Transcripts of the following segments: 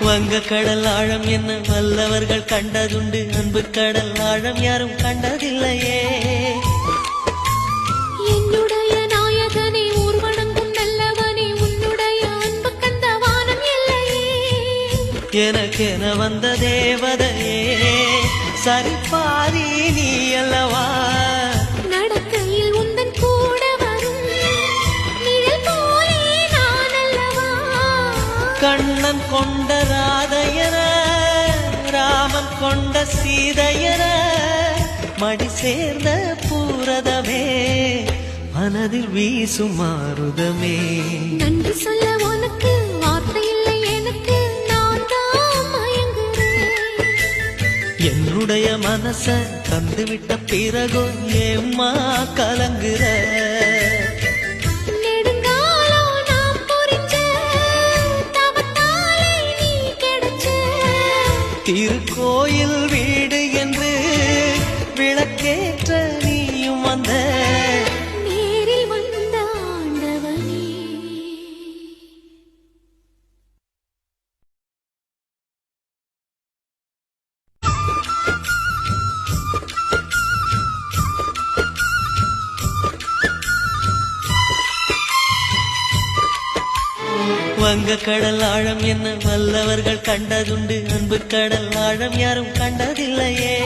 வங்க கடல் ஆழம் என்ன வல்லவர்கள் கண்டதுண்டு, அன்பு கடல் ஆழம் யாரும் கண்டதில்லையே. என்னுடைய நாயகனே ஊர்வனங்கும் நல்லவனே, உன்னுடைய அன்பு கந்த வானம் இல்லையே. எனக்கென வந்த தேவதையே சரிபாரி நீ அல்லவா. நடக்கையில் உந்தன் கூட வரும் நிழல் போலே நான் அல்லவா. கண்ணன் கொண்ட ராதையர ராமன் கொண்ட சீதையர மடி சேர்ந்த பூரதமே மனதில் வீசும் மாருதமே. நன்றி சொல்ல உனக்கு வார்த்தை இல்லை எனக்கு, நான் தான் மயங்குறேன். என்னுடைய மனச தந்துவிட்ட பிறகோ ஏம்மா கலங்குற. நெடுங்காலம் நாம் புரிஞ்ச தவத்தாலே நீ கிடைச்ச. திருக்கோயில் வீடு என்று விளக்கேற்ற நீயும் வந்த. நேரில் வந்த ஆண்டவனே. வங்க கடல் ஆழம் என்ன வல்லவர்கள் கண்டதுண்டு, அன்பு கடல் ஆழம் யாரும் கண்டதில்லையே.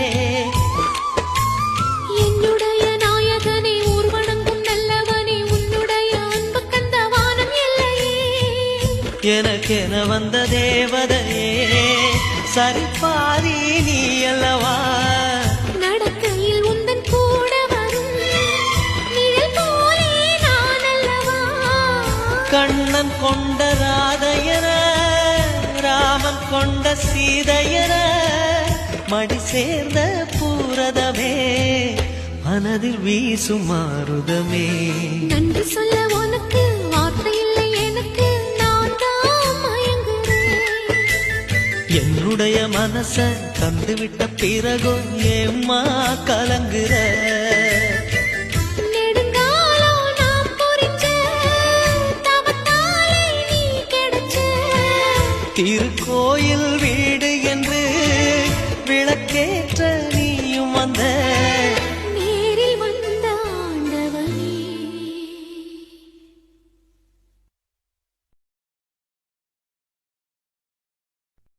என்னுடைய நாயகனே ஊர்வனங்கும் நல்லவனே, உன்னுடைய அன்பு கந்த வானம் இல்லையே. எனக்கென வந்த தேவதையே சரிபாரி நீ அல்லவா. நடக்கையில் உந்தன் கூட வரும் நிழல் போலே நான் அல்லவா. கண்ணன் கொண்ட ராதையர ராமன் கொண்ட சீதையர மடி சேர்ந்த பூரதமே மனதில் வீசும் மாருதமே. நன்றி சொல்ல உனக்கு வார்த்தை இல்லை எனக்கு, நான் தான் மயங்குறேன். என்னுடைய மனச தந்துவிட்ட பிறகோ ஏம்மா கலங்குற. நெடுங்காலம் நாம் புரிஞ்ச தவத்தாலே நீ கிடைச்ச. திருக்கோயில்